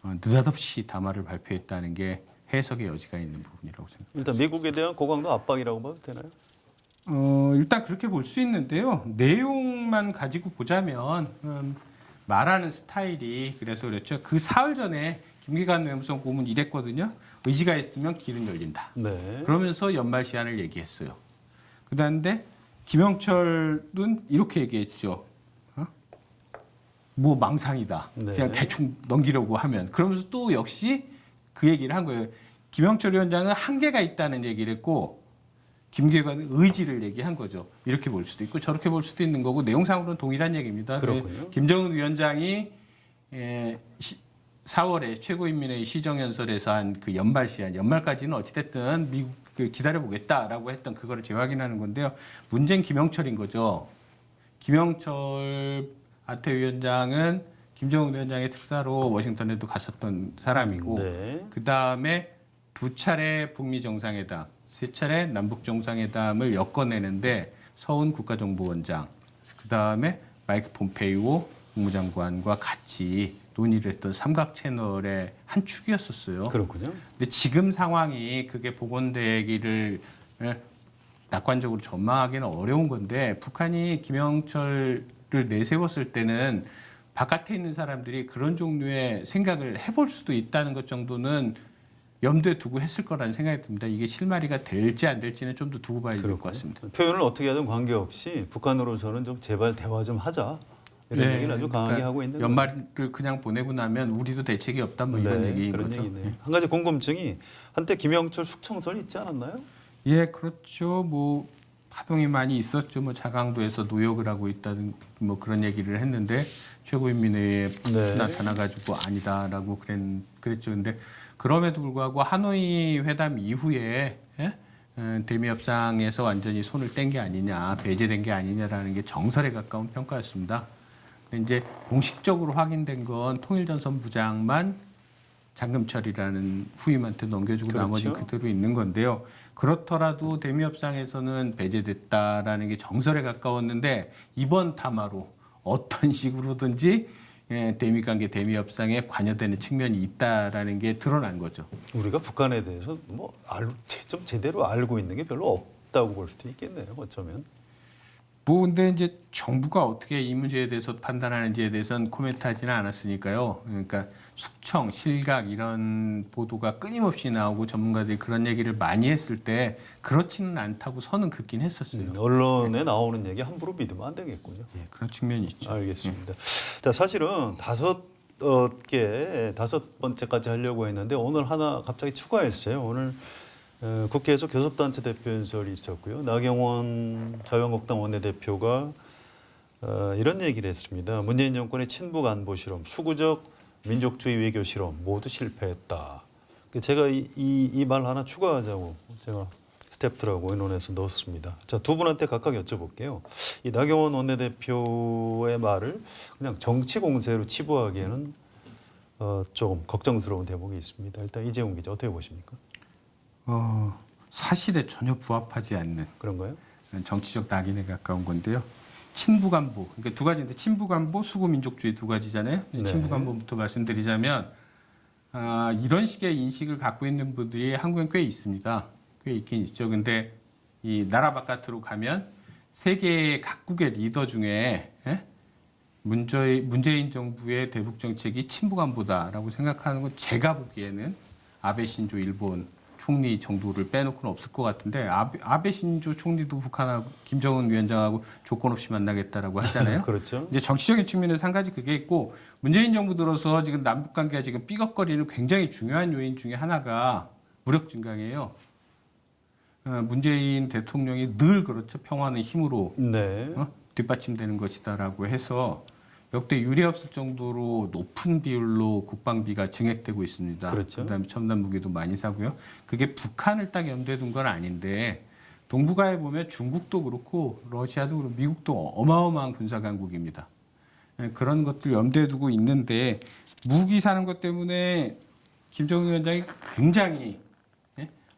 B: 느닷없이 담화를 발표했다는 게 해석의 여지가 있는 부분이라고 생각합니다.
A: 일단 미국에 대한 고강도 압박이라고 봐도 되나요?
B: 일단 그렇게 볼 수 있는데요. 내용만 가지고 보자면 말하는 스타일이 그래서 그렇죠. 그 사흘 전에 김기관 외무성 고문 이랬거든요. 의지가 있으면 길은 열린다.
A: 네.
B: 그러면서 연말 시한을 얘기했어요. 그다음에 김영철은 이렇게 얘기했죠. 뭐 망상이다.
A: 네.
B: 그냥 대충 넘기려고 하면. 그러면서 또 역시 그 얘기를 한 거예요. 김영철 위원장은 한계가 있다는 얘기를 했고 김계관의 의지를 얘기한 거죠. 이렇게 볼 수도 있고 저렇게 볼 수도 있는 거고 내용상으로는 동일한 얘기입니다.
A: 그렇군요.
B: 김정은 위원장이 4월에 최고인민회의 시정연설에서 한 그 연말 시한, 연말까지는 어찌됐든 미국 기다려보겠다라고 했던 그거를 재확인하는 건데요. 문제는 김영철인 거죠. 김영철 아태 위원장은 김정은 위원장의 특사로 워싱턴에도 갔었던 사람이고
A: 네.
B: 그다음에 2차례 북미 정상회담, 3차례 남북 정상회담을 엮어내는데 서훈 국가정보원장, 그다음에 마이크 폼페이오 국무장관과 같이 논의를 했던 삼각 채널의 한 축이었었어요.
A: 그렇군요.
B: 근데 지금 상황이 그게 복원되기를 낙관적으로 전망하기는 어려운 건데 북한이 김영철을 내세웠을 때는 바깥에 있는 사람들이 그런 종류의 생각을 해볼 수도 있다는 것 정도는 염두에 두고 했을 거라는 생각이 듭니다. 이게 실마리가 될지 안 될지는 좀 더 두고 봐야 될 것 같습니다.
A: 표현을 어떻게 하든 관계없이 북한으로서는 좀 제발 대화 좀 하자. 이런 얘기를 아주 강하게 하고 있는 거예요.
B: 연말을 그냥 보내고 나면 우리도 대책이 없다 뭐 이런 얘기인
A: 그런
B: 거죠.
A: 얘기네요. 한 가지 궁금증이 한때 김영철 숙청설 있지 않았나요?
B: 예, 그렇죠. 뭐 파동이 많이 있었죠. 뭐 자강도에서 노역을 하고 있다는 뭐 그런 얘기를 했는데 최고인민회의에
A: 네.
B: 나타나가지고 아니다라고 그랬죠. 근데 그럼에도 불구하고 하노이 회담 이후에 대미 협상에서 완전히 손을 뗀 게 아니냐, 배제된 게 아니냐라는 게 정설에 가까운 평가였습니다. 근데 이제 공식적으로 확인된 건 통일전선 부장만 장금철이라는 후임한테 넘겨주고
A: 그렇죠.
B: 나머지는 그대로 있는 건데요. 그렇더라도 대미 협상에서는 배제됐다라는 게 정설에 가까웠는데 이번 담화로 어떤 식으로든지 대미 관계, 대미 협상에 관여되는 측면이 있다라는 게 드러난 거죠.
A: 우리가 북한에 대해서 좀 제대로 알고 있는 게 별로 없다고 볼 수도 있겠네요. 어쩌면.
B: 뭐 근데 이제 정부가 어떻게 이 문제에 대해서 판단하는지에 대해서는 코멘트하지는 않았으니까요. 그러니까 숙청, 실각 이런 보도가 끊임없이 나오고 전문가들이 그런 얘기를 많이 했을 때 그렇지는 않다고 선은 긋긴 했었어요.
A: 언론에 나오는 얘기 함부로 믿으면 안 되겠군요.
B: 예, 그런 측면이 있죠.
A: 알겠습니다. 자, 사실은 다섯 번째까지 하려고 했는데 오늘 하나 갑자기 추가했어요. 오늘 국회에서 교섭단체 대표 연설이 있었고요. 나경원 자유한국당 원내대표가 이런 얘기를 했습니다. 문재인 정권의 친북 안보 실험, 수구적 민족주의 외교 실험 모두 실패했다. 제가 이 말 하나 추가하자고 제가 스태프들하고 의논해서 넣었습니다. 자, 두 분한테 각각 여쭤볼게요. 이 나경원 원내대표의 말을 그냥 정치 공세로 치부하기에는 조금 걱정스러운 대목이 있습니다. 일단 이재훈 기자 어떻게 보십니까?
B: 사실에 전혀 부합하지 않는
A: 그런가요?
B: 정치적 낙인에 가까운 건데요. 친북안보, 그러니까 두 가지인데 친북안보, 수구민족주의 두 가지잖아요.
A: 네.
B: 친북안보부터 말씀드리자면 이런 식의 인식을 갖고 있는 분들이 한국엔 꽤 있습니다. 꽤 있긴 있죠. 근데 이 나라 바깥으로 가면 세계 각국의 리더 중에 문재인 정부의 대북 정책이 친북안보다라고 생각하는 건 제가 보기에는 아베 신조 일본 총리 정도를 빼놓고는 없을 것 같은데 아베 신조 총리도 북한하고 김정은 위원장하고 조건 없이 만나겠다라고 하잖아요.
A: 그렇죠.
B: 이제 정치적인 측면에서 한 가지 그게 있고 문재인 정부 들어서 지금 남북 관계가 지금 삐걱거리는 굉장히 중요한 요인 중에 하나가 무력 증강이에요. 문재인 대통령이 늘 그렇죠. 평화는 힘으로
A: 네.
B: 뒷받침되는 것이다라고 해서 역대 유례 없을 정도로 높은 비율로 국방비가 증액되고 있습니다.
A: 그렇죠.
B: 그다음에 첨단 무기도 많이 사고요. 그게 북한을 딱 염두에 둔 건 아닌데 동북아에 보면 중국도 그렇고 러시아도 그렇고 미국도 어마어마한 군사 강국입니다. 그런 것들 염두에 두고 있는데 무기 사는 것 때문에 김정은 위원장이 굉장히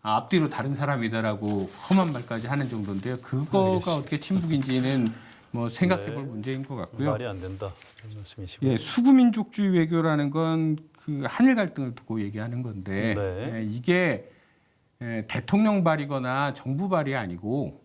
B: 앞뒤로 다른 사람이다라고 험한 말까지 하는 정도인데요. 그거가
A: 알겠습니다.
B: 어떻게 친북인지는 뭐 생각해볼
A: 네.
B: 문제인 것 같고요.
A: 말이 안 된다. 그런 말씀이시고.
B: 예, 수구민족주의 외교라는 건 그 한일 갈등을 두고 얘기하는 건데
A: 네.
B: 이게 대통령 발이거나 정부 발이 아니고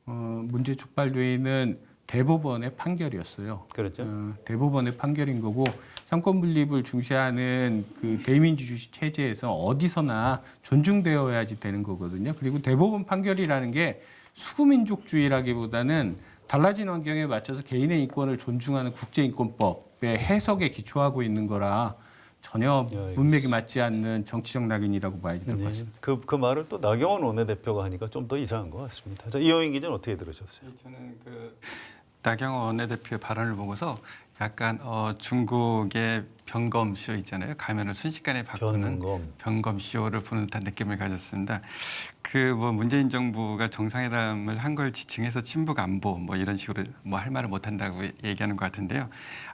B: 문제 촉발돼 있는 대법원의 판결이었어요.
A: 그렇죠.
B: 대법원의 판결인 거고 상권 분립을 중시하는 그 대민주주의 체제에서 어디서나 존중되어야지 되는 거거든요. 그리고 대법원 판결이라는 게 수구민족주의라기보다는 달라진 환경에 맞춰서 개인의 인권을 존중하는 국제인권법의 해석에 기초하고 있는 거라 전혀
A: 알겠습니다.
B: 문맥이 맞지 않는 정치적 낙인이라고 봐야 될 것
A: 네.
B: 같습니다.
A: 그 말을 또 나경원 원내대표가 하니까 좀 더 이상한 것 같습니다. 자, 이영인 기자는 어떻게 들으셨어요?
C: 저는 그 나경원 원내대표의 발언을 보고서 약간 중국의 병검쇼 있잖아요. 가면을 순식간에 바꾸는 병검쇼를 보는 듯한 느낌을 가졌습니다. 그 뭐 문재인 정부가 정상회담을 한 걸 지칭해서 친북 안보 뭐 이런 식으로 뭐 할 말을 못 한다고 얘기하는 것 같은데요.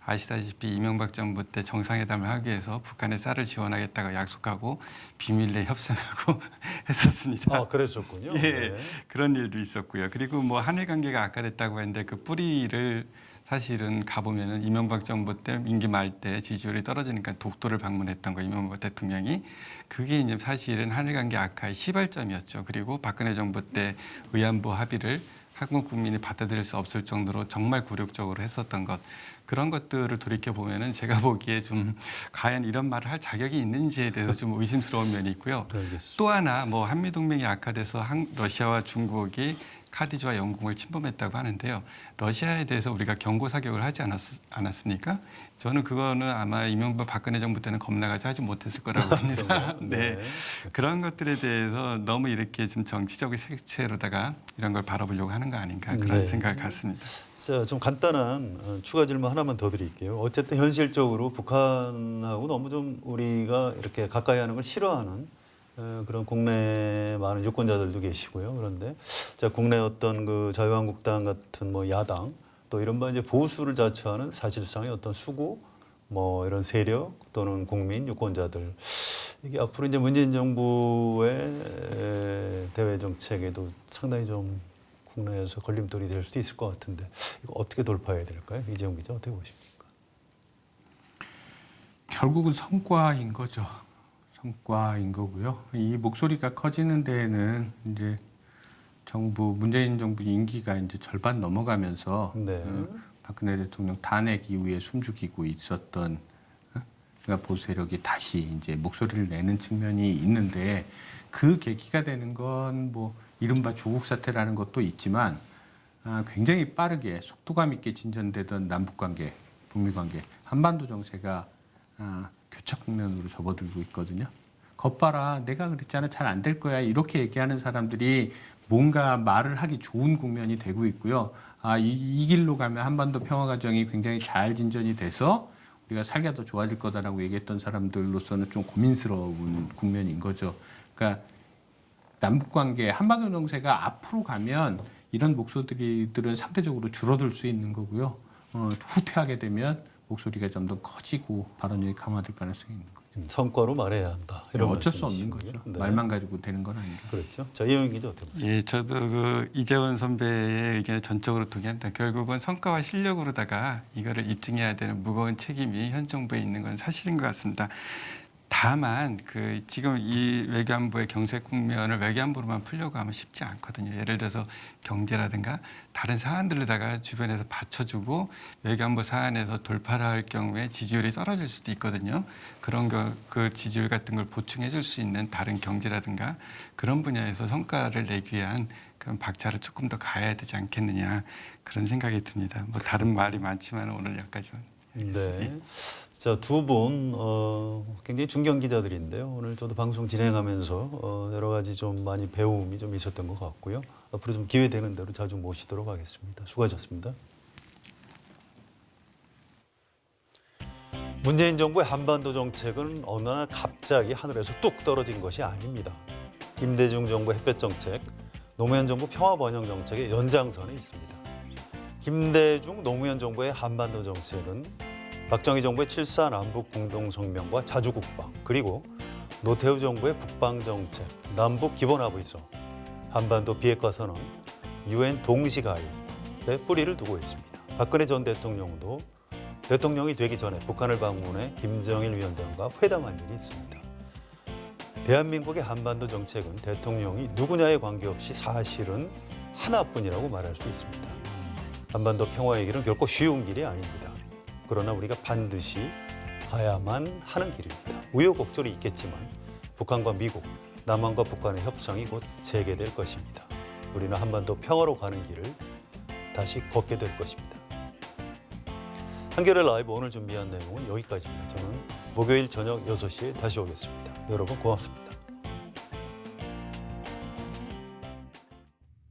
C: 아시다시피 이명박 정부 때 정상회담을 하기 위해서 북한에 쌀을 지원하겠다고 약속하고 비밀리에 협상하고 했었습니다.
A: 아, 그랬었군요.
C: 예,
A: 네.
C: 그런 일도 있었고요. 그리고 뭐 한일 관계가 악화됐다고 했는데 그 뿌리를 사실은 가보면은 이명박 정부 때 임기 말 때 지지율이 떨어지니까 독도를 방문했던 거 이명박 대통령이 그게 이제 사실은 한일 관계 악화의 시발점이었죠. 그리고 박근혜 정부 때 위안부 합의를 한국 국민이 받아들일 수 없을 정도로 정말 굴욕적으로 했었던 것 그런 것들을 돌이켜 보면은 제가 보기에 좀 과연 이런 말을 할 자격이 있는지에 대해서 좀 의심스러운 면이 있고요.
A: 알겠습니다.
C: 또 하나 뭐 한미 동맹이 악화돼서 러시아와 중국이 카디주와 영공을 침범했다고 하는데요. 러시아에 대해서 우리가 경고 사격을 하지 않았습니까? 저는 그거는 아마 이명박 박근혜 정부 때는 겁나가지 하지 못했을 거라고 봅니다. 네. 그런 것들에 대해서 너무 이렇게 좀 정치적인 색채로다가 이런 걸 바라보려고 하는 거 아닌가 그런
A: 네.
C: 생각을 갖습니다.
A: 자, 좀 간단한 추가 질문 하나만 더 드릴게요. 어쨌든 현실적으로 북한하고 너무 좀 우리가 이렇게 가까이 하는 걸 싫어하는 그런 국내 많은 유권자들도 계시고요. 그런데 자, 국내 어떤 그 자유한국당 같은 뭐 야당 또 이른바 이제 보수를 자처하는 사실상의 어떤 수구 뭐 이런 세력 또는 국민 유권자들 이게 앞으로 이제 문재인 정부의 대외 정책에도 상당히 좀 국내에서 걸림돌이 될 수도 있을 것 같은데 이거 어떻게 돌파해야 될까요? 이재용 기자 어떻게 보십니까?
B: 결국은 성과인 거죠. 성과인 거고요. 이 목소리가 커지는 데에는 이제 문재인 정부 임기가 이제 절반 넘어가면서
A: 네.
B: 박근혜 대통령 탄핵 이후에 숨죽이고 있었던 그러니까 보수 세력이 다시 이제 목소리를 내는 측면이 있는데 그 계기가 되는 건 뭐 이른바 조국 사태라는 것도 있지만 굉장히 빠르게 속도감 있게 진전되던 남북 관계, 북미 관계, 한반도 정세가 교착 국면으로 접어들고 있거든요. 겉봐라, 내가 그랬잖아, 잘 안 될 거야 이렇게 얘기하는 사람들이 뭔가 말을 하기 좋은 국면이 되고 있고요. 이 길로 가면 한반도 평화 과정이 굉장히 잘 진전이 돼서 우리가 살기가 더 좋아질 거다라고 얘기했던 사람들로서는 좀 고민스러운 국면인 거죠. 그러니까 남북 관계, 한반도 정세가 앞으로 가면 이런 목소리들은 상대적으로 줄어들 수 있는 거고요. 후퇴하게 되면 목소리가 좀 더 커지고 발언이 강화될 가능성이 있는 거죠.
A: 성과로 말해야 한다. 이런
B: 어쩔 수 없는
A: 말씀이시군요.
B: 거죠.
A: 네.
B: 말만 가지고 되는 건 아니라.
A: 그렇죠. 자, 이영인 기자 어떻게 보십니까?
C: 예, 저도 그 이재원 선배의 의견에 전적으로 동의합니다. 결국은 성과와 실력으로다가 이거를 입증해야 되는 무거운 책임이 현 정부에 있는 건 사실인 것 같습니다. 다만 그 지금 이 외교안보의 경색 국면을 외교안보로만 풀려고 하면 쉽지 않거든요. 예를 들어서 경제라든가 다른 사안들로다가 주변에서 받쳐주고 외교안보 사안에서 돌파를 할 경우에 지지율이 떨어질 수도 있거든요. 그런 그 지지율 같은 걸 보충해줄 수 있는 다른 경제라든가 그런 분야에서 성과를 내기 위한 그런 박차를 조금 더 가야 되지 않겠느냐 그런 생각이 듭니다. 뭐 다른 말이 많지만 오늘 여기까지만.
A: 네. 자, 두 분 굉장히 중견 기자들인데요. 오늘 저도 방송 진행하면서 여러 가지 좀 많이 배움이 좀 있었던 것 같고요. 앞으로 좀 기회 되는 대로 자주 모시도록 하겠습니다. 수고하셨습니다. 문재인 정부의 한반도 정책은 어느 날 갑자기 하늘에서 뚝 떨어진 것이 아닙니다. 김대중 정부 햇볕 정책, 노무현 정부 평화 번영 정책의 연장선에 있습니다. 김대중 노무현 정부의 한반도 정책은 박정희 정부의 7.4 남북 공동성명과 자주국방, 그리고 노태우 정부의 북방정책, 남북 기본합의서, 한반도 비핵화 선언, UN 동시가입에 뿌리를 두고 있습니다. 박근혜 전 대통령도 대통령이 되기 전에 북한을 방문해 김정일 위원장과 회담한 일이 있습니다. 대한민국의 한반도 정책은 대통령이 누구냐에 관계없이 사실은 하나뿐이라고 말할 수 있습니다. 한반도 평화의 길은 결코 쉬운 길이 아닙니다. 그러나 우리가 반드시 가야만 하는 길입니다. 우여곡절이 있겠지만 북한과 미국, 남한과 북한의 협상이 곧 재개될 것입니다. 우리는 한반도 평화로 가는 길을 다시 걷게 될 것입니다. 한겨레 라이브 오늘 준비한 내용은 여기까지입니다. 저는 목요일 저녁 6시에 다시 오겠습니다. 여러분 고맙습니다.